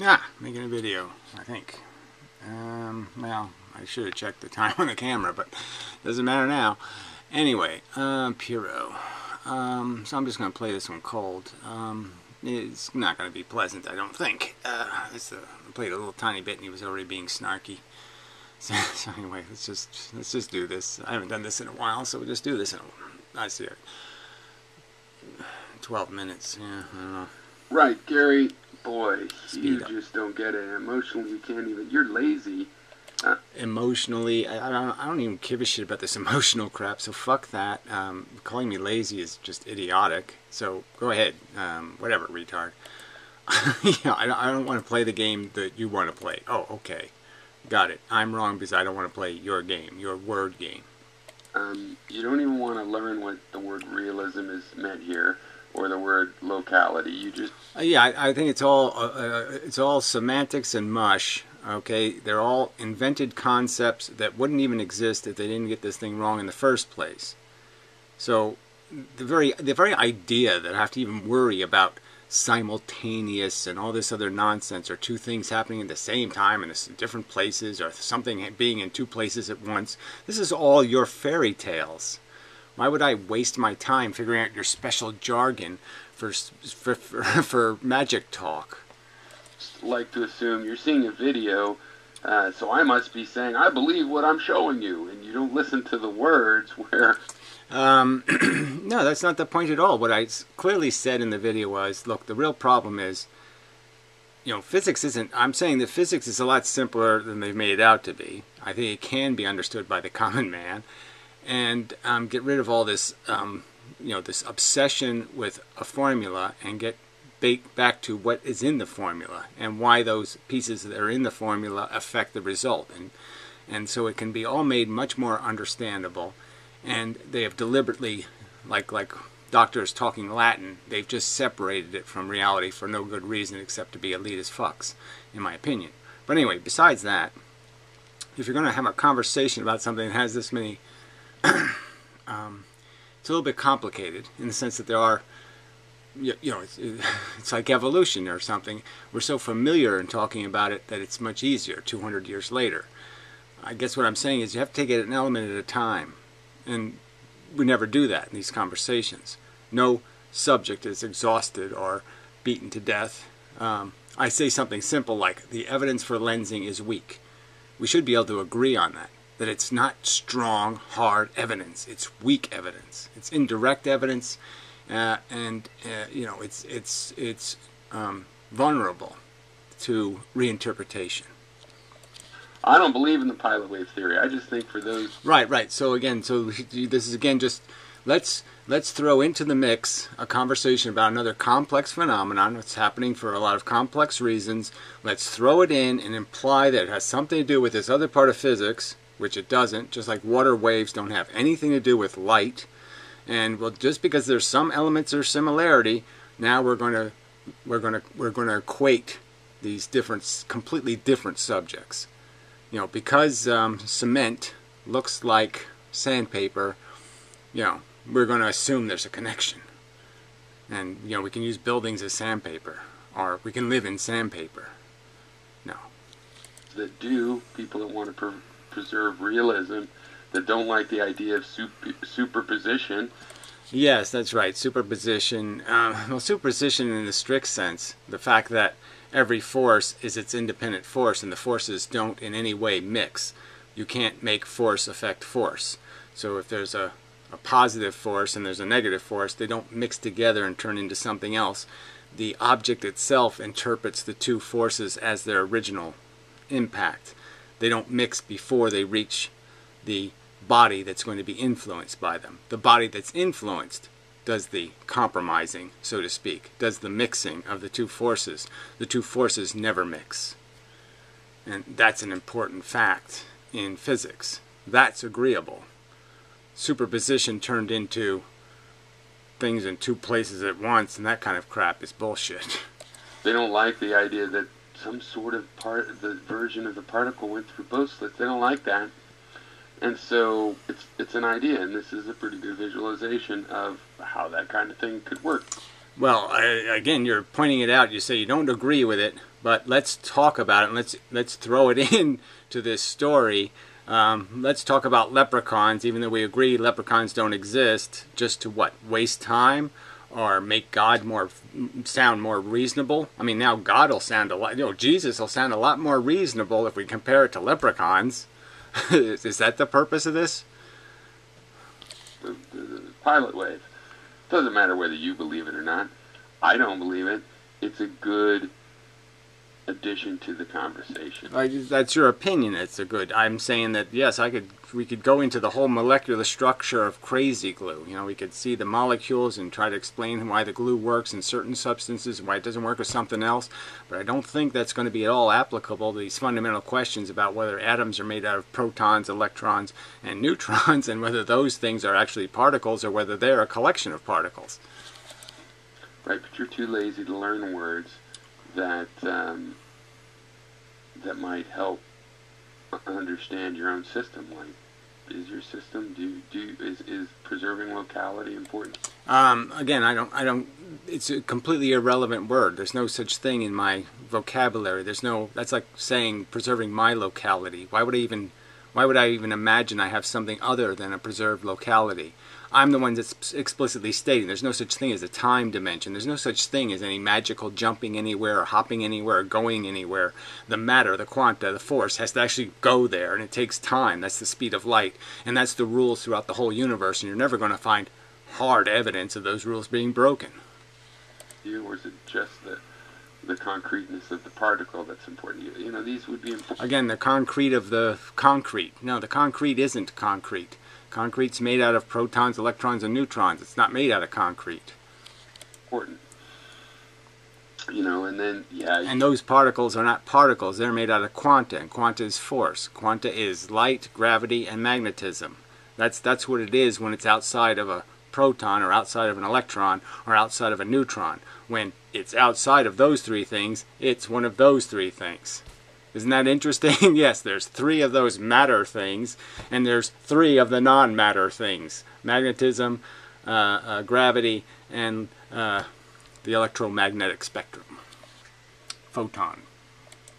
Ah, making a video, I think. Well, I should have checked the time on the camera, but doesn't matter now. Anyway, Puro. So I'm just going to play this one cold. It's not going to be pleasant, I don't think. I played a little tiny bit and he was already being snarky. So anyway, let's just do this. I haven't done this in a while, so we'll just do this in 12 minutes. Yeah, I don't know. Right, Gary. Boy, you just don't get it. Emotionally, you can't even. You're lazy. Emotionally, I don't even give a shit about this emotional crap. So fuck that. Calling me lazy is just idiotic. So go ahead, whatever, retard. I don't want to play the game that you want to play. Oh, okay, got it. I'm wrong because I don't want to play your game, your word game. You don't even want to learn what the word realism is meant here, or the word locality. You just yeah, I think it's all semantics and mush. Okay, they're all invented concepts that wouldn't even exist if they didn't get this thing wrong in the first place. So the very idea that I have to even worry about simultaneous and all this other nonsense, or two things happening at the same time in different places, or something being in two places at once, this is all your fairy tales. Why would I waste my time figuring out your special jargon for magic talk? like to assume you're seeing a video, so I must be saying I believe what I'm showing you, and you don't listen to the words where. No, that's not the point at all. What I clearly said in the video was, look, the real problem is, physics isn't. I'm saying that physics is a lot simpler than they've made it out to be. I think it can be understood by the common man, and get rid of all this, this obsession with a formula, and get back to what is in the formula and why those pieces that are in the formula affect the result, and so it can be all made much more understandable. And they have deliberately, like doctors talking Latin, they've just separated it from reality for no good reason except to be elitist fucks, in my opinion. But anyway, besides that, if you're going to have a conversation about something that has this many, it's a little bit complicated in the sense that there are, it's like evolution or something. We're so familiar in talking about it that it's much easier 200 years later. I guess what I'm saying is you have to take it an element at a time. And we never do that in these conversations. No subject is exhausted or beaten to death. I say something simple like, the evidence for lensing is weak. We should be able to agree on that. That it's not strong, hard evidence. It's weak evidence. It's indirect evidence, it's vulnerable to reinterpretation. I don't believe in the pilot wave theory. I just think for those. Right. So again, this is again just let's throw into the mix a conversation about another complex phenomenon that's happening for a lot of complex reasons. Let's throw it in and imply that it has something to do with this other part of physics, which it doesn't. Just like water waves don't have anything to do with light. And well, just because there's some elements or similarity, now we're going to equate these completely different subjects. Because cement looks like sandpaper, we're going to assume there's a connection. And, we can use buildings as sandpaper, or we can live in sandpaper. No. That do, people that want to preserve realism, that don't like the idea of superposition. Yes, that's right, superposition. Well, superposition in the strict sense, the fact that every force is its independent force, and the forces don't in any way mix. You can't make force affect force. So if there's a positive force and there's a negative force, they don't mix together and turn into something else. The object itself interprets the two forces as their original impact. They don't mix before they reach the body that's going to be influenced by them. The body that's influenced does the compromising, so to speak, does the mixing of the two forces. The two forces never mix. And that's an important fact in physics. That's agreeable. Superposition turned into things in two places at once and that kind of crap is bullshit. They don't like the idea that some sort of the version of the particle went through both slits. They don't like that. And so it's an idea, and this is a pretty good visualization of how that kind of thing could work. Well, again, you're pointing it out. You say you don't agree with it, But let's talk about it, and let's throw it in to this story. Let's talk about leprechauns, even though we agree leprechauns don't exist, just to what? Waste time? Or make God sound more reasonable? I mean, now God will sound a lot, Jesus will sound a lot more reasonable if we compare it to leprechauns. Is that the purpose of this? The pilot wave. Doesn't matter whether you believe it or not. I don't believe it. It's a good addition to the conversation. That's your opinion. It's a good. I'm saying that yes, we could go into the whole molecular structure of crazy glue. We could see the molecules and try to explain why the glue works in certain substances and why it doesn't work with something else. But I don't think that's going to be at all applicable to these fundamental questions about whether atoms are made out of protons, electrons, and neutrons, and whether those things are actually particles or whether they're a collection of particles. Right, but you're too lazy to learn words that that might help understand your own system. Like, is your system is preserving locality important? Again, I don't. It's a completely irrelevant word. There's no such thing in my vocabulary. That's like saying preserving my locality. Why would I even imagine I have something other than a preserved locality? I'm the one that's explicitly stating there's no such thing as a time dimension. There's no such thing as any magical jumping anywhere or hopping anywhere or going anywhere. The matter, the quanta, the force has to actually go there, and it takes time. That's the speed of light, and that's the rules throughout the whole universe, and you're never going to find hard evidence of those rules being broken. Or is it just the concreteness of the particle that's important? These would be important. Again, the concrete of the concrete. No, the concrete isn't concrete. Concrete's made out of protons, electrons, and neutrons. It's not made out of concrete. Important. And then, yeah. And those particles are not particles. They're made out of quanta, and quanta is force. Quanta is light, gravity, and magnetism. That's what it is when it's outside of a proton, or outside of an electron, or outside of a neutron. When it's outside of those three things, it's one of those three things. Isn't that interesting? Yes, there's three of those matter things, and there's three of the non-matter things. Magnetism, gravity, and the electromagnetic spectrum. Photon.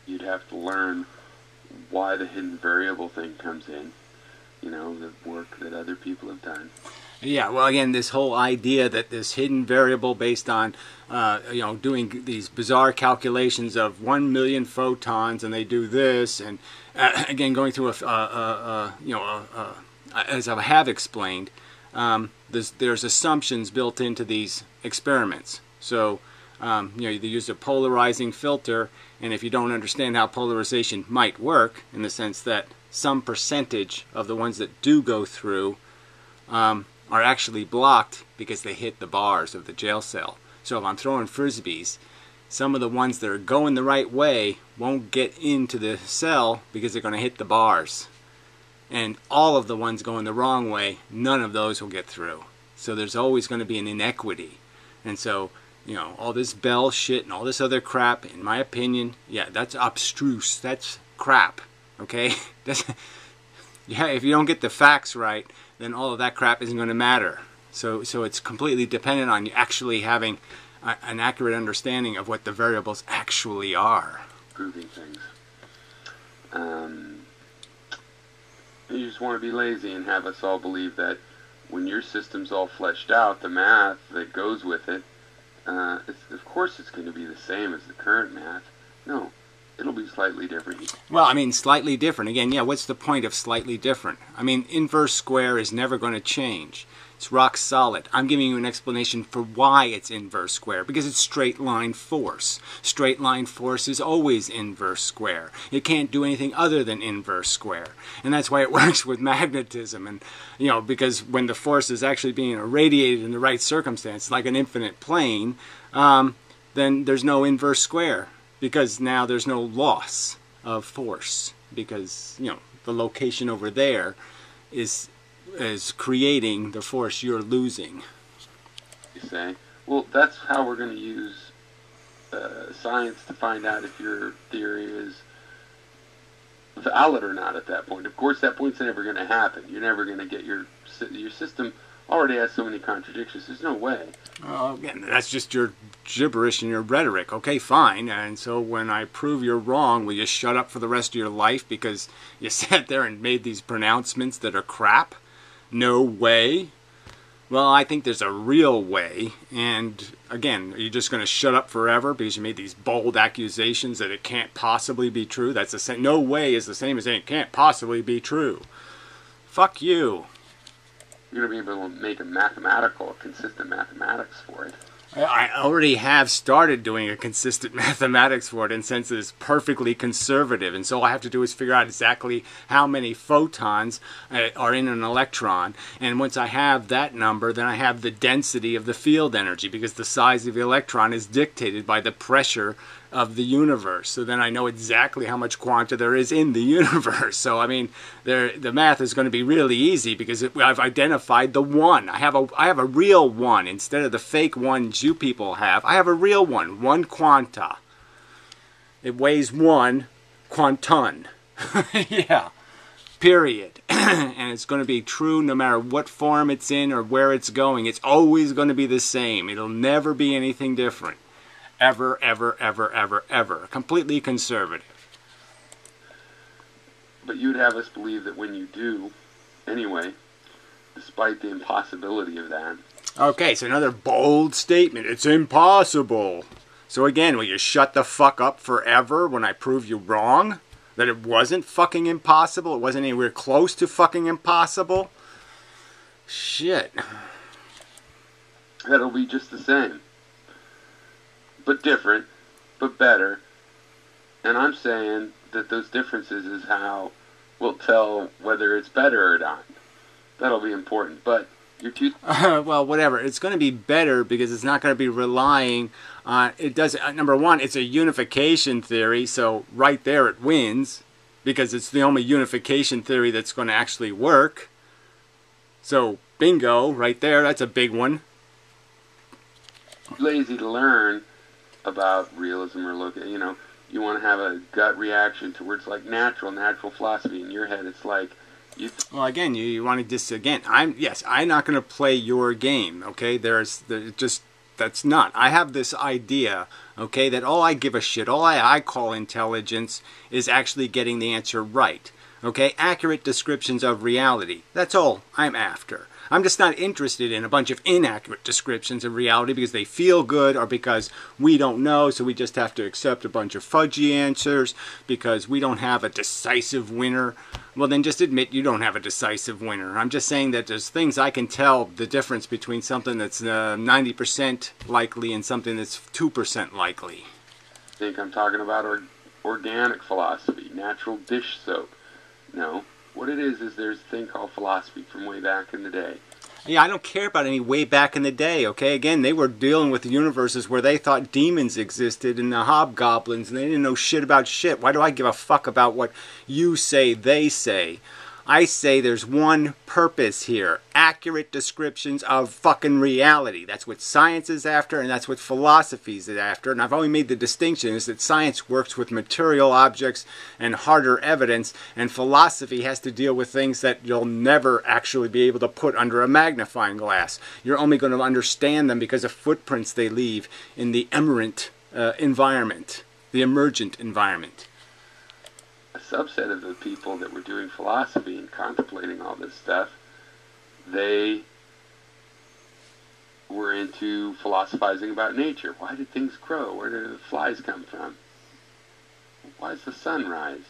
You'd have to learn why the hidden variable thing comes in. The work that other people have done. Yeah, well, again, this whole idea that this hidden variable based on, doing these bizarre calculations of 1 million photons, and they do this, and again, going through as I have explained, there's assumptions built into these experiments. So, they use a polarizing filter, and if you don't understand how polarization might work, in the sense that some percentage of the ones that do go through are actually blocked because they hit the bars of the jail cell. So if I'm throwing frisbees, some of the ones that are going the right way won't get into the cell because they're going to hit the bars. And all of the ones going the wrong way, none of those will get through. So there's always going to be an inequity. And so, all this Bell shit and all this other crap, in my opinion, yeah, that's abstruse. That's crap. Okay? Yeah, if you don't get the facts right, then all of that crap isn't going to matter. So it's completely dependent on you actually having an accurate understanding of what the variables actually are. Proving things. You just want to be lazy and have us all believe that when your system's all fleshed out, the math that goes with it, of course it's going to be the same as the current math. No. It'll be slightly different. Well, I mean, slightly different. Again, yeah, what's the point of slightly different? I mean, inverse square is never going to change. It's rock solid. I'm giving you an explanation for why it's inverse square, because it's straight line force. Straight line force is always inverse square. It can't do anything other than inverse square. And that's why it works with magnetism. And, because when the force is actually being irradiated in the right circumstance, like an infinite plane, then there's no inverse square. Because now there's no loss of force, because the location over there is creating the force you're losing. You say, well, that's how we're going to use science to find out if your theory is valid or not. At that point, of course, that point's never going to happen. You're never going to get your system already has so many contradictions. There's no way. Again, that's just your gibberish and your rhetoric. Okay, fine. And so when I prove you're wrong, will you shut up for the rest of your life because you sat there and made these pronouncements that are crap? No way. Well, I think there's a real way. And again, are you just going to shut up forever because you made these bold accusations that it can't possibly be true? That's the same. No way is the same as saying it can't possibly be true. Fuck you. You're going to be able to make consistent mathematics for it. I already have started doing a consistent mathematics for it, and since it is perfectly conservative, and so all I have to do is figure out exactly how many photons are in an electron, and once I have that number, then I have the density of the field energy, because the size of the electron is dictated by the pressure of the universe. So then I know exactly how much quanta there is in the universe. So I mean, the math is going to be really easy because I've identified the one. I have a real one instead of the fake ones you people have. I have a real one quanta. It weighs 1 quanton. Yeah. Period. And it's going to be true no matter what form it's in or where it's going. It's always going to be the same. It'll never be anything different. Ever, ever, ever, ever, ever. Completely conservative. But you'd have us believe that when you do, anyway, despite the impossibility of that. Okay, so another bold statement. It's impossible. So again, will you shut the fuck up forever when I prove you wrong? That it wasn't fucking impossible? It wasn't anywhere close to fucking impossible? Shit. That'll be just the same. But different, but better. And I'm saying that those differences is how we'll tell whether it's better or not. That'll be important. But you're too... well, whatever. It's going to be better because it's not going to be relying on... It does. Number one, it's a unification theory, so right there it wins because it's the only unification theory that's going to actually work. So, bingo, right there. That's a big one. Lazy to learn about realism or you want to have a gut reaction towards like natural philosophy. In your head it's like well, again, you want to again, I'm not going to play your game, okay? That's not. I have this idea, okay, that all I give a shit, all I call intelligence is actually getting the answer right, okay? Accurate descriptions of reality. That's all I'm after. I'm just not interested in a bunch of inaccurate descriptions of reality because they feel good or because we don't know, so we just have to accept a bunch of fudgy answers because we don't have a decisive winner. Well, then just admit you don't have a decisive winner. I'm just saying that there's things I can tell the difference between something that's 90% likely and something that's 2% likely. I think I'm talking about organic philosophy, natural dish soap. No. What it is there's a thing called philosophy from way back in the day. Yeah, I don't care about any way back in the day, okay? Again, they were dealing with universes where they thought demons existed and the hobgoblins, and they didn't know shit about shit. Why do I give a fuck about what you say, they say? I say there's one purpose here. Accurate descriptions of fucking reality. That's what science is after, and that's what philosophy is after. And I've only made the distinction is that science works with material objects and harder evidence, and philosophy has to deal with things that you'll never actually be able to put under a magnifying glass. You're only going to understand them because of footprints they leave in the emergent environment, the emergent environment. A subset of the people that were doing philosophy and contemplating all this stuff, they were into philosophizing about nature. Why did things grow? Where did the flies come from? Why does the sun rise?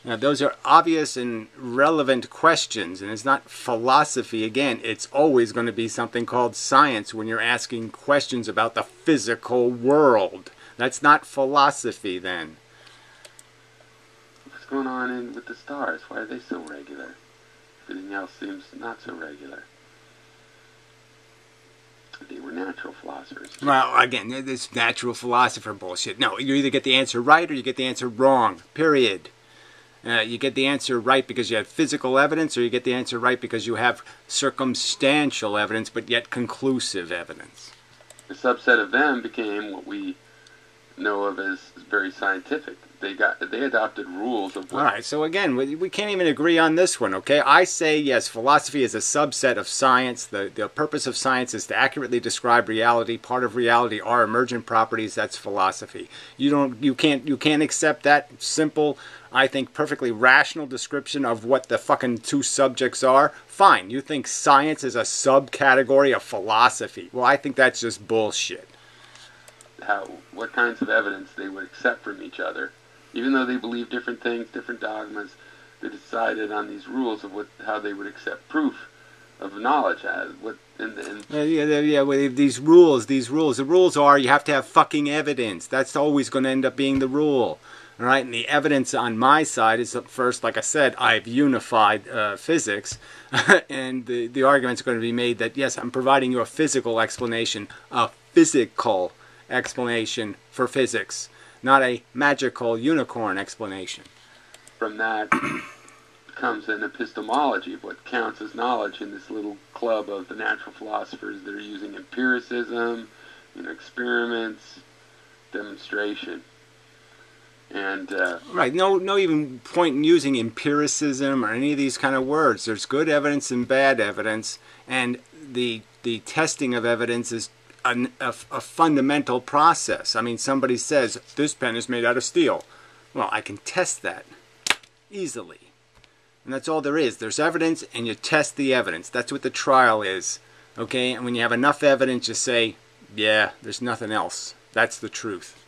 Now, those are obvious and relevant questions, and it's not philosophy. Again, it's always going to be something called science when you're asking questions about the physical world. That's not philosophy, then. What's going on with the stars? Why are they so regular? Everything else seems not so regular. They were natural philosophers. Well, again, this natural philosopher bullshit. No, you either get the answer right or you get the answer wrong. Period. You get the answer right because you have physical evidence, or you get the answer right because you have circumstantial evidence, but yet conclusive evidence. A subset of them became what we know of as very scientific. they adopted rules of what. All right, so again, we can't even agree on this one, okay? I say, yes, philosophy is a subset of science. The purpose of science is to accurately describe reality. Part of reality are emergent properties. That's philosophy. You can't accept that simple, I think, perfectly rational description of what the fucking two subjects are. Fine, you think science is a subcategory of philosophy. Well, I think that's just bullshit. What kinds of evidence they would accept from each other. Even though they believe different things, different dogmas, they decided on these rules of how they would accept proof of knowledge as. These rules. The rules are you have to have fucking evidence. That's always going to end up being the rule. All right, and the evidence on my side is that first, like I said, I've unified physics, and the argument's going to be made that yes, I'm providing you a physical explanation, a physical explanation for physics, not a magical unicorn explanation. From that comes an epistemology of what counts as knowledge in this little club of the natural philosophers that are using empiricism, experiments, demonstration. And right, no even point in using empiricism or any of these kind of words. There's good evidence and bad evidence, and the testing of evidence is a fundamental process. I mean, somebody says, this pen is made out of steel. Well, I can test that easily. And that's all there is. There's evidence, and you test the evidence. That's what the trial is. Okay? And when you have enough evidence, you say, yeah, there's nothing else. That's the truth.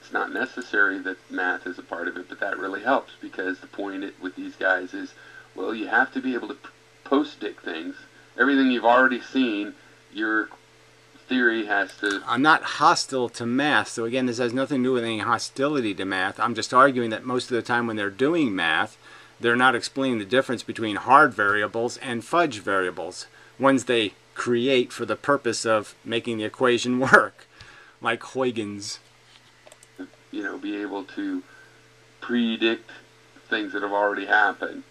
It's not necessary that math is a part of it, but that really helps, because the point with these guys is, well, you have to be able to post-dict things. Everything you've already seen, your theory has to... I'm not hostile to math, so again, this has nothing to do with any hostility to math. I'm just arguing that most of the time when they're doing math, they're not explaining the difference between hard variables and fudge variables, ones they create for the purpose of making the equation work, like Huygens. Be able to predict things that have already happened.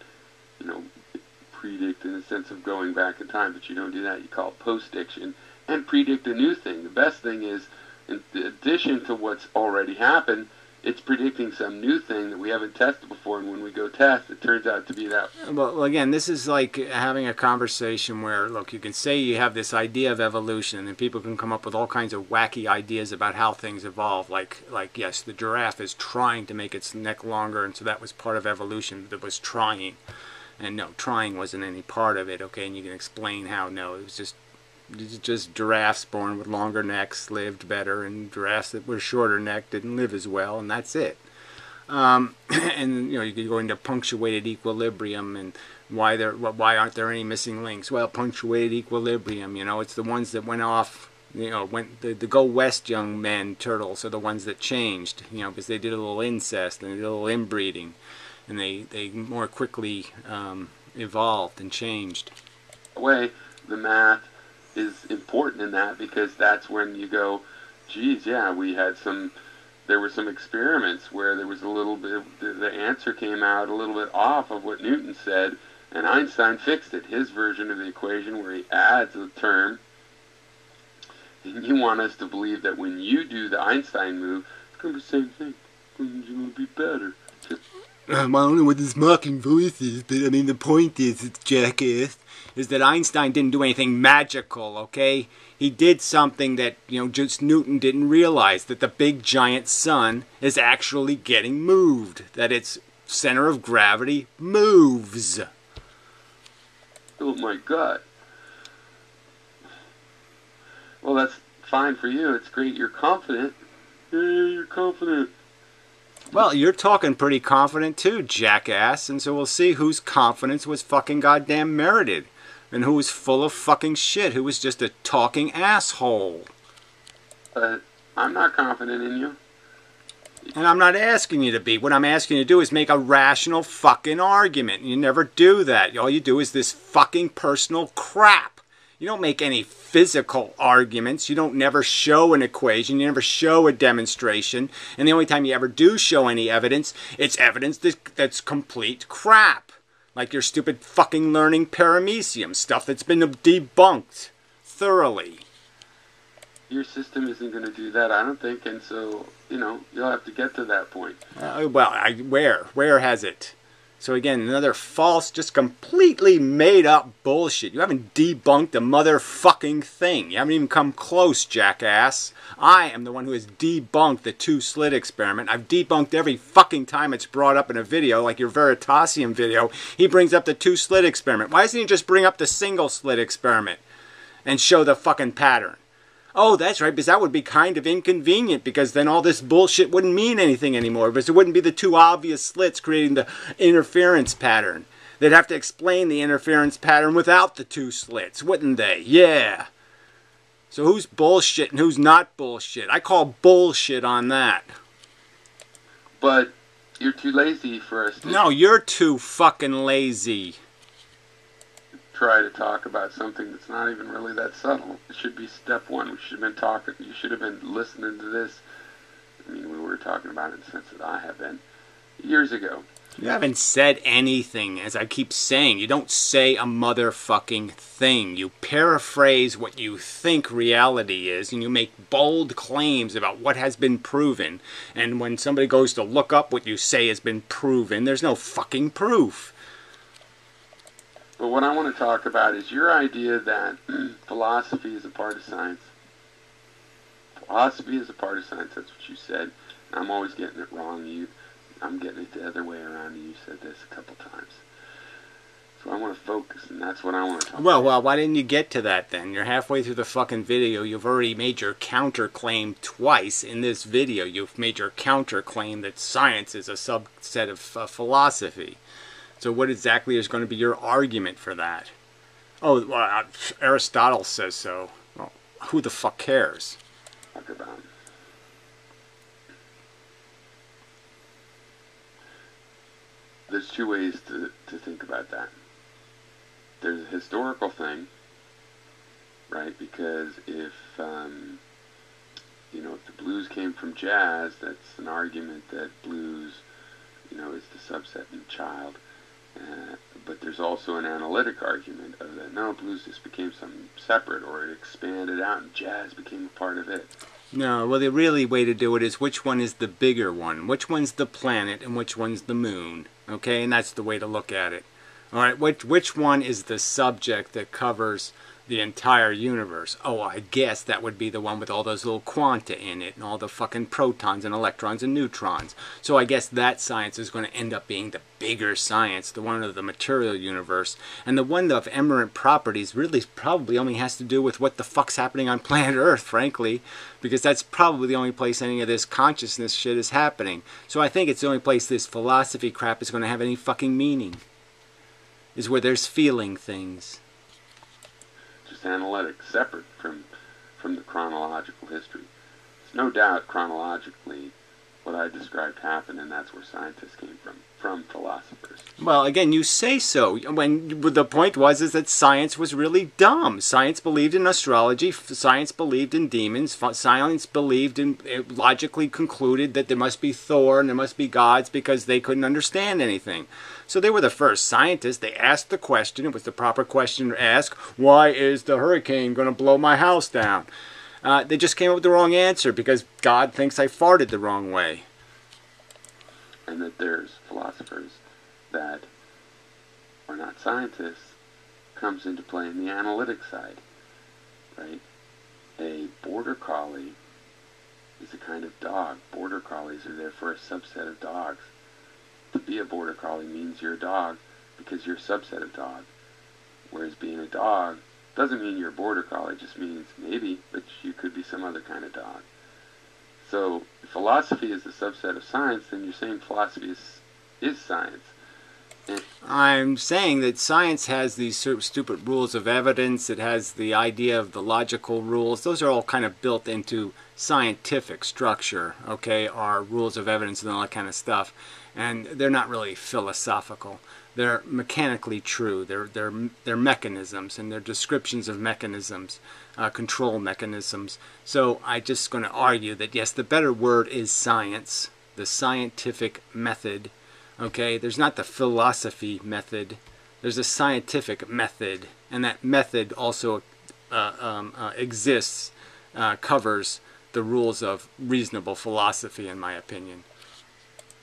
Predict in the sense of going back in time, but you don't do that. You call it post-diction. And predict a new thing. The best thing is, in addition to what's already happened, it's predicting some new thing that we haven't tested before, and when we go test, it turns out to be that. Well, again, this is like having a conversation where, look, you can say you have this idea of evolution, and people can come up with all kinds of wacky ideas about how things evolve. Like yes, the giraffe is trying to make its neck longer, and so that was part of evolution. That was trying. And no, trying wasn't any part of it, okay? And you can explain how, no, it was just giraffes born with longer necks lived better, and giraffes that were shorter neck didn't live as well, and that's it. And you could go into punctuated equilibrium and why aren't there any missing links? Well, punctuated equilibrium, it's the ones that went off. The Go West young men turtles are the ones that changed, because they did a little incest and they did a little inbreeding. And they more quickly evolved and changed. Way the math is important in that, because that's when you go, geez, yeah, there were some experiments where there was a little bit, the answer came out a little bit off of what Newton said, and Einstein fixed it, his version of the equation where he adds a term. And you want us to believe that when you do the Einstein move, it's going to be the same thing. It's going to be better. I don't know what this mocking voice is, but I mean the point is, it's jackass, is that Einstein didn't do anything magical, okay? He did something that, just Newton didn't realize, that the big giant sun is actually getting moved, that its center of gravity moves. Oh my God. Well, that's fine for you. It's great you're confident. Yeah, you're confident. Well, you're talking pretty confident too, jackass, and so we'll see whose confidence was fucking goddamn merited, and who was full of fucking shit, who was just a talking asshole. I'm not confident in you. And I'm not asking you to be. What I'm asking you to do is make a rational fucking argument. You never do that. All you do is this fucking personal crap. You don't make any physical arguments. You don't never show an equation. You never show a demonstration. And the only time you ever do show any evidence, it's evidence that's complete crap. Like your stupid fucking learning paramecium stuff that's been debunked thoroughly. your system isn't going to do that, I don't think, and so, you'll have to get to that point. Where has it? So again, another false, just completely made up bullshit. You haven't debunked a motherfucking thing. You haven't even come close, jackass. I am the one who has debunked the two-slit experiment. I've debunked every fucking time it's brought up in a video, like your Veritasium video. He brings up the two-slit experiment. Why doesn't he just bring up the single-slit experiment and show the fucking pattern? Oh, that's right, because that would be kind of inconvenient, because then all this bullshit wouldn't mean anything anymore, because it wouldn't be the two obvious slits creating the interference pattern. They'd have to explain the interference pattern without the two slits, wouldn't they? Yeah. So who's bullshit and who's not bullshit? I call bullshit on that. But you're too lazy for us to... No, you're too fucking lazy. Try to talk about something that's not even really that subtle. It should be step one. We should have been talking. You should have been listening to this. I mean, we were talking about it in the sense that I have been years ago. You haven't said anything, as I keep saying. You don't say a motherfucking thing. You paraphrase what you think reality is, and you make bold claims about what has been proven. And when somebody goes to look up what you say has been proven, there's no fucking proof. But what I want to talk about is your idea that philosophy is a part of science. Philosophy is a part of science, that's what you said. I'm always getting it wrong. I'm getting it the other way around, and you said this a couple times. So I want to focus, and that's what I want to talk about. Well, why didn't you get to that then? You're halfway through the fucking video. You've already made your counterclaim twice in this video. You've made your counterclaim that science is a subset of philosophy. So what exactly is going to be your argument for that? Oh, well, Aristotle says so. Well, who the fuck cares? Talk about it. There's two ways to think about that. There's a historical thing, right? Because if if the blues came from jazz, that's an argument that blues, is the subset in child. But there's also an analytic argument of that, no, blues just became something separate, or it expanded out and jazz became a part of it. No, well, the really way to do it is which one is the bigger one, which one's the planet and which one's the moon, okay? And that's the way to look at it. All right, which one is the subject that covers the entire universe? Oh, I guess that would be the one with all those little quanta in it and all the fucking protons and electrons and neutrons. So I guess that science is going to end up being the bigger science, the one of the material universe. And the one of emergent properties really probably only has to do with what the fuck's happening on planet Earth, frankly, because that's probably the only place any of this consciousness shit is happening. So I think it's the only place this philosophy crap is going to have any fucking meaning, is where there's feeling things. Analytic, separate from the chronological history. There's no doubt chronologically what I described happened, and that's where scientists came from philosophers. Well, again, you say so. When the point is that science was really dumb. Science believed in astrology. Science believed in demons. Science believed in, logically concluded that there must be Thor and there must be gods because they couldn't understand anything. So they were the first scientists. They asked the question. It was the proper question to ask. Why is the hurricane going to blow my house down? They just came up with the wrong answer because God thinks I farted the wrong way. And that there's philosophers that are not scientists comes into play in the analytic side, right? A border collie is a kind of dog. Border collies are there for a subset of dogs. To be a border collie means you're a dog because you're a subset of dog. Whereas being a dog doesn't mean you're a border collie, it just means maybe, but you could be some other kind of dog. So if philosophy is a subset of science, then you're saying philosophy is science. And I'm saying that science has these stupid rules of evidence. It has the idea of the logical rules. Those are all kind of built into scientific structure, okay, are rules of evidence and all that kind of stuff. And they're not really philosophical. They're mechanically true. They're mechanisms, and they're descriptions of mechanisms, control mechanisms. So I'm just going to argue that, yes, the better word is science, the scientific method. Okay, there's not the philosophy method. There's a scientific method, and that method also exists covers the rules of reasonable philosophy, in my opinion.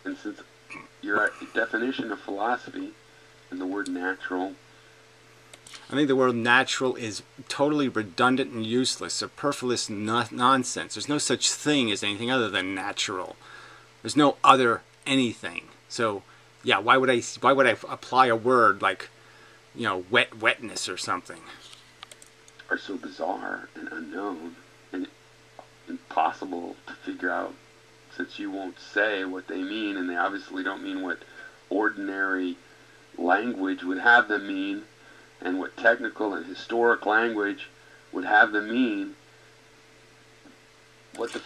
And since your definition of philosophy and the word natural, I think the word natural is totally redundant and useless, superfluous nonsense. There's no such thing as anything other than natural. There's no other anything. So, yeah, why would I apply a word like, wetness or something? Are so bizarre and unknown and impossible to figure out, since you won't say what they mean, and they obviously don't mean what ordinary language would have them mean, and what technical and historic language would have them mean.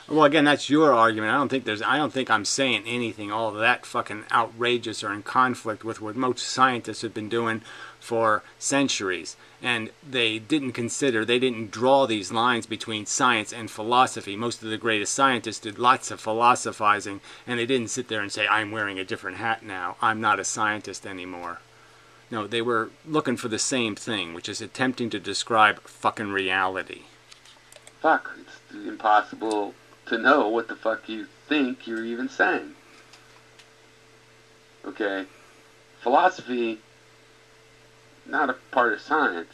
Well, again, that's your argument. I don't think I'm saying anything all that fucking outrageous or in conflict with what most scientists have been doing for centuries. And they didn't draw these lines between science and philosophy. Most of the greatest scientists did lots of philosophizing, and they didn't sit there and say, I'm wearing a different hat now. I'm not a scientist anymore. No, they were looking for the same thing, which is attempting to describe fucking reality. Fuck, it's impossible to know what the fuck you think you're even saying. Okay? Philosophy, not a part of science,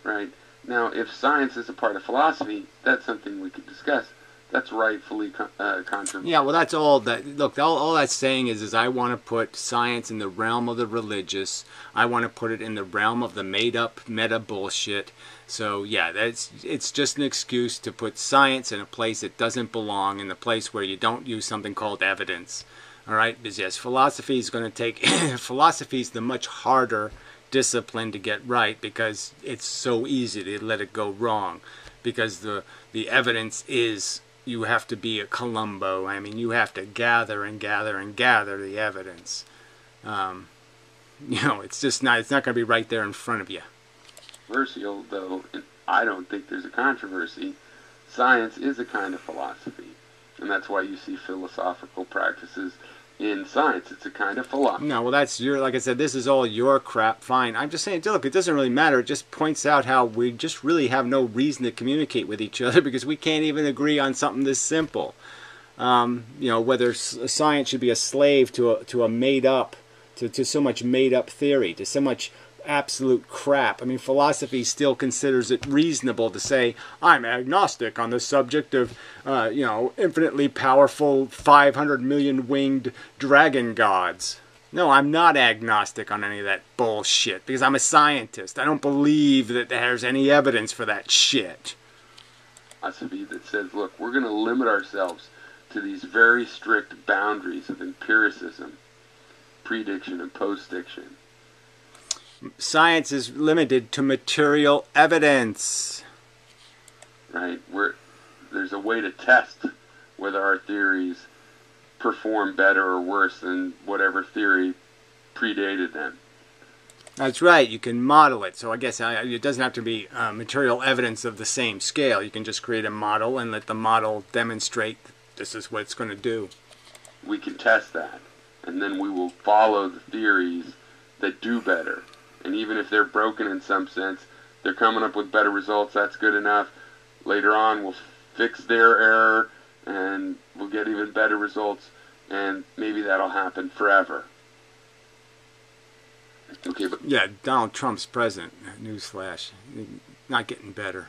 right? Now, if science is a part of philosophy, that's something we could discuss. That's rightfully controversial. Yeah, well, that's all that. Look, all that's saying is I want to put science in the realm of the religious. I want to put it in the realm of the made-up meta bullshit. So yeah, it's just an excuse to put science in a place it doesn't belong, in the place where you don't use something called evidence. All right, because yes, philosophy is going to take. Philosophy is the much harder discipline to get right because it's so easy to let it go wrong. Because the evidence is. You have to be a Columbo. I mean, you have to gather and gather and gather the evidence. It's just not. It's not going to be right there in front of you. Controversial, though, and I don't think there's a controversy. Science is a kind of philosophy, and that's why you see philosophical practices in science. It's a kind of philosophy. No, well, that's like I said, this is all your crap. Fine. I'm just saying, look, it doesn't really matter. It just points out how we just really have no reason to communicate with each other because we can't even agree on something this simple. Whether science should be a slave to a made up, to so much made up theory, to so much absolute crap. I mean, philosophy still considers it reasonable to say, I'm agnostic on the subject of, infinitely powerful 500 million winged dragon gods. No, I'm not agnostic on any of that bullshit because I'm a scientist. I don't believe that there's any evidence for that shit. Philosophy that says, look, we're going to limit ourselves to these very strict boundaries of empiricism, prediction, and postdiction. Science is limited to material evidence. Right? There's a way to test whether our theories perform better or worse than whatever theory predated them. That's right. You can model it. So I guess it doesn't have to be material evidence of the same scale. You can just create a model and let the model demonstrate this is what it's going to do. We can test that. And then we will follow the theories that do better. And even if they're broken in some sense, they're coming up with better results. That's good enough. Later on, we'll fix their error, and we'll get even better results, and maybe that'll happen forever. Okay, but yeah, Donald Trump's president. Newsflash, not getting better.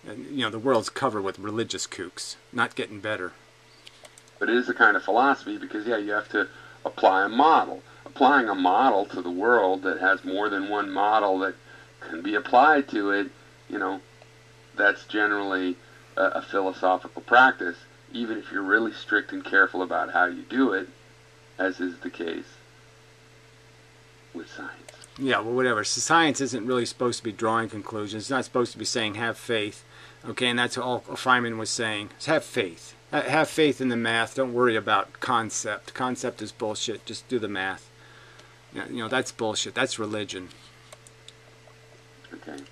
The world's covered with religious kooks. Not getting better. But it is a kind of philosophy because, yeah, you have to apply a model. Applying a model to the world that has more than one model that can be applied to it, that's generally a philosophical practice, even if you're really strict and careful about how you do it, as is the case with science. Yeah, well, whatever. So science isn't really supposed to be drawing conclusions. It's not supposed to be saying have faith. Okay, and that's all Feynman was saying. Just have faith. Have faith in the math. Don't worry about concept. Concept is bullshit. Just do the math. That's bullshit. That's religion. Okay.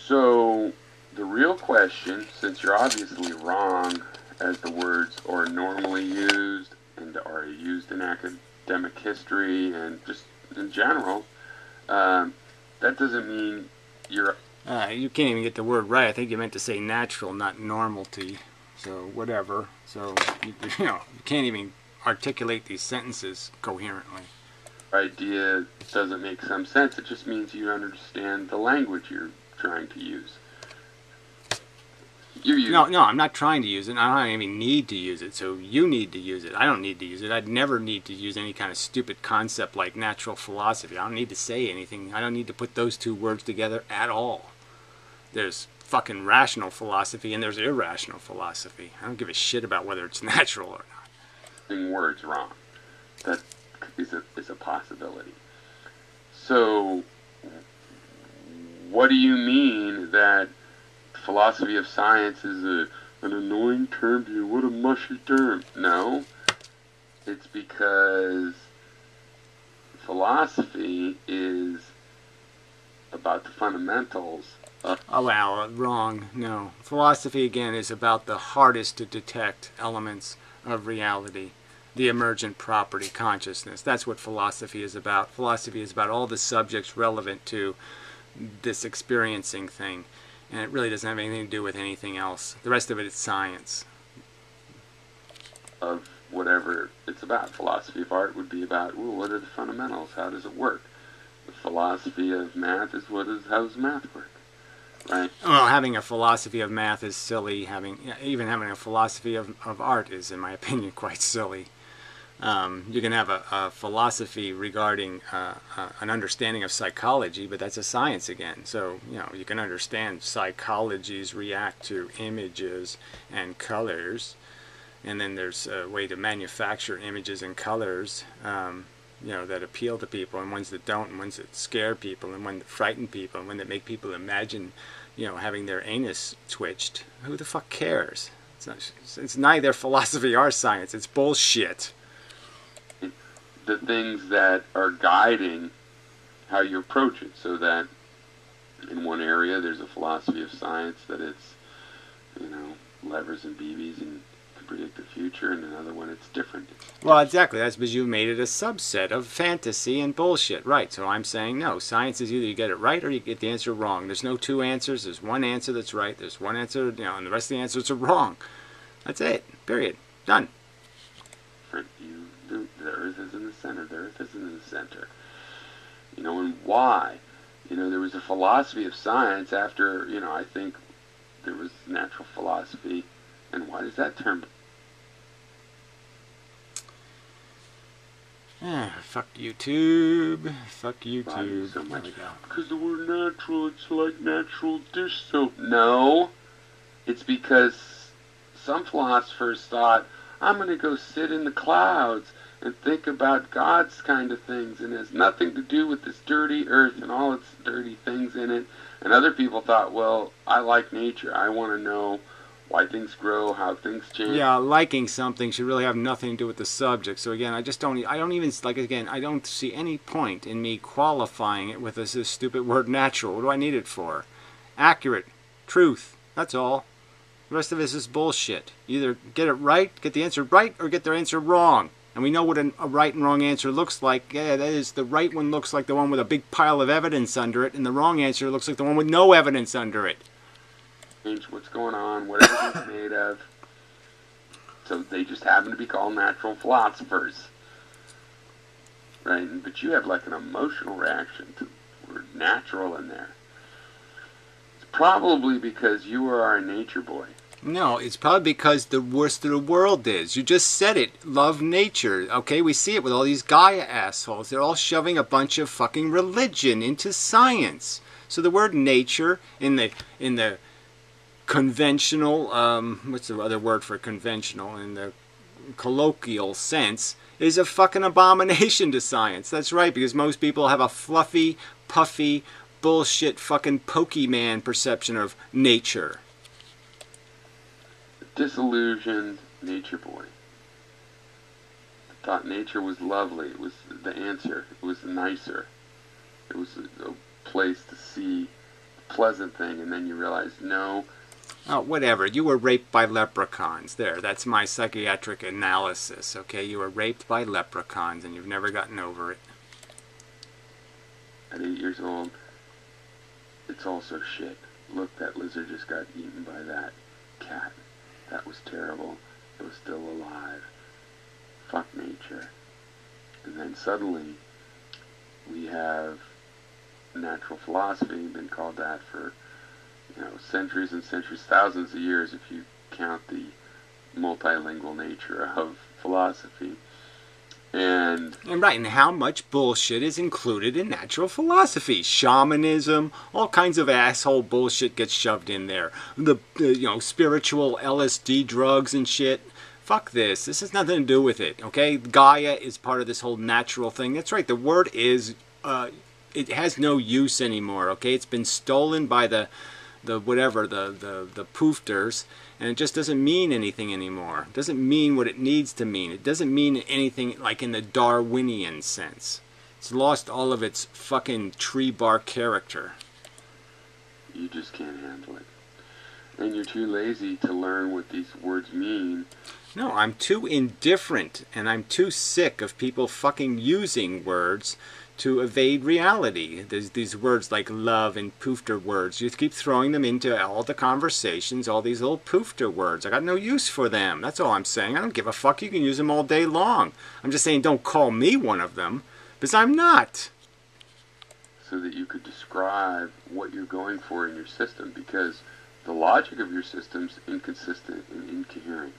So, the real question, since you're obviously wrong as the words are normally used and are used in academic history and just in general, that doesn't mean you're You can't even get the word right. I think you meant to say natural, not normality. So whatever. So you know, you can't even articulate these sentences coherently. Idea doesn't make some sense. It just means you understand the language you're trying to use. No, I'm not trying to use it. I don't even need to use it. So you need to use it. I don't need to use it. I'd never need to use any kind of stupid concept like natural philosophy. I don't need to say anything. I don't need to put those two words together at all. There's fucking rational philosophy and there's irrational philosophy. I don't give a shit about whether it's natural or not. Using words wrong. That is a possibility. So, what do you mean that philosophy of science is an annoying term to you? What a mushy term. No, it's because philosophy is about the fundamentals. Oh, wow, wrong. No. Philosophy, again, is about the hardest to detect elements of reality. The emergent property, consciousness. That's what philosophy is about. Philosophy is about all the subjects relevant to this experiencing thing. And it really doesn't have anything to do with anything else. The rest of it is science. Of whatever it's about. Philosophy of art would be about, well, what are the fundamentals? How does it work? The philosophy of math is how does math work? Right? Well, having a philosophy of math is silly. Even having a philosophy of art is, in my opinion, quite silly. You can have a philosophy regarding an understanding of psychology, but that's a science again. So, you know, you can understand psychologies react to images and colors, and then there's a way to manufacture images and colors, you know, that appeal to people, and ones that don't, and ones that scare people, and ones that frighten people, and ones that make people imagine, you know, having their anus twitched. Who the fuck cares? It's neither philosophy or science. It's bullshit. The things that are guiding how you approach it, so that in one area there's a philosophy of science that it's, you know, levers and BBs and can predict the future, and another one it's different. Well, exactly. That's because you made it a subset of fantasy and bullshit. Right. So I'm saying no. Science is either you get it right or you get the answer wrong. There's no two answers. There's one answer that's right. There's one answer, you know, and the rest of the answers are wrong. That's it. Period. Done. The Earth is in the center. The Earth is in the center. You know, and why? You know, there was a philosophy of science after, you know, I think there was natural philosophy. And why does that term? Fuck YouTube. Fuck YouTube. So much. Because the word natural, it's like natural dish soap. No. It's because some philosophers thought, I'm going to go sit in the clouds and think about God's kind of things, and it has nothing to do with this dirty earth and all its dirty things in it. And other people thought, well, I like nature. I want to know why things grow, how things change. Yeah, liking something should really have nothing to do with the subject. So again, I don't see any point in me qualifying it with this stupid word natural. What do I need it for? Accurate. Truth. That's all. The rest of this is bullshit. Either get it right, get the answer right, or get their answer wrong. And we know what a right and wrong answer looks like. Yeah, that is, the right one looks like the one with a big pile of evidence under it, and the wrong answer looks like the one with no evidence under it. Change what's going on, what everything's made of. So they just happen to be called natural philosophers. Right? But you have like an emotional reaction to the word natural in there. It's probably because you are a nature boy. No, it's probably because the worst of the world is. You just said it. Love nature. Okay, we see it with all these Gaia assholes. They're all shoving a bunch of fucking religion into science. So the word nature in the conventional, what's the other word for conventional, in the colloquial sense, is a fucking abomination to science. That's right, because most people have a fluffy, puffy, bullshit fucking Pokemon perception of nature. Disillusioned nature boy. Thought nature was lovely. It was the answer. It was nicer. It was a place to see a pleasant thing, and then you realize, no. Oh, whatever. You were raped by leprechauns. There, that's my psychiatric analysis, okay? You were raped by leprechauns, and you've never gotten over it. At 8 years old, it's also shit. Look, that lizard just got eaten by that cat. That was terrible. It was still alive. Fuck nature. And then suddenly, we have natural philosophy, been called that for, centuries and centuries, thousands of years if you count the multilingual nature of philosophy. And right, and how much bullshit is included in natural philosophy? Shamanism, all kinds of asshole bullshit gets shoved in there. The spiritual LSD drugs and shit. Fuck this. This has nothing to do with it, okay? Gaia is part of this whole natural thing. That's right, the word is, it has no use anymore, okay? It's been stolen by the poofters, and it just doesn't mean anything anymore. It doesn't mean what it needs to mean. It doesn't mean anything like in the Darwinian sense. It's lost all of its fucking tree bark character. You just can't handle it. And you're too lazy to learn what these words mean. No, I'm too indifferent, and I'm too sick of people fucking using words to evade reality. There's these words like love and poofter words. You keep throwing them into all the conversations, all these little poofter words. I got no use for them. That's all I'm saying. I don't give a fuck. You can use them all day long. I'm just saying don't call me one of them, because I'm not. So that you could describe what you're going for in your system, because the logic of your system's inconsistent and incoherent.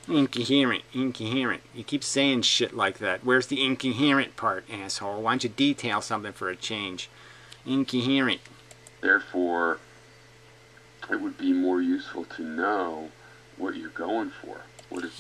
Incoherent. You keep saying shit like that. Where's the incoherent part, asshole? Why don't you detail something for a change? Incoherent. Therefore, it would be more useful to know what you're going for.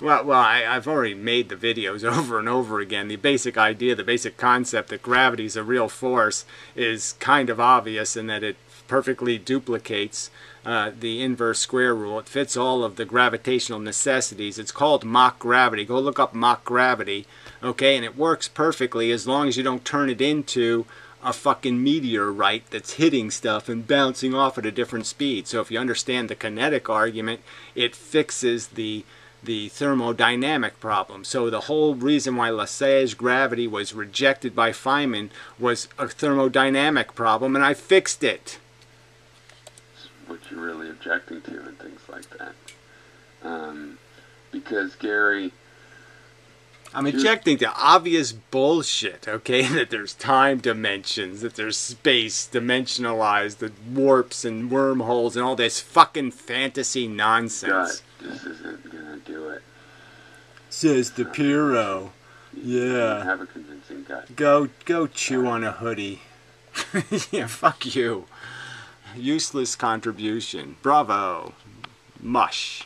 Well, I've already made the videos over and over again. The basic idea, the basic concept that gravity is a real force is kind of obvious in that it perfectly duplicates the inverse square rule. It fits all of the gravitational necessities. It's called Mach gravity. Go look up Mach gravity, okay? And it works perfectly as long as you don't turn it into a fucking meteorite that's hitting stuff and bouncing off at a different speed. So if you understand the kinetic argument, it fixes the thermodynamic problem. So the whole reason why Lasserre's gravity was rejected by Feynman was a thermodynamic problem, and I fixed it. What you're really objecting to and things like that. Because, Gary... I'm objecting to obvious bullshit, okay? That there's time dimensions, that there's space dimensionalized, the warps and wormholes and all this fucking fantasy nonsense. God, this isn't gonna do it. Says the Piro. Yeah. Have a convincing gut. Go chew on a hoodie. Yeah, fuck you. Useless contribution. Bravo. Mush.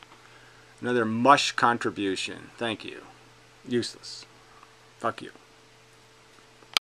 Another mush contribution. Thank you. Useless. Fuck you.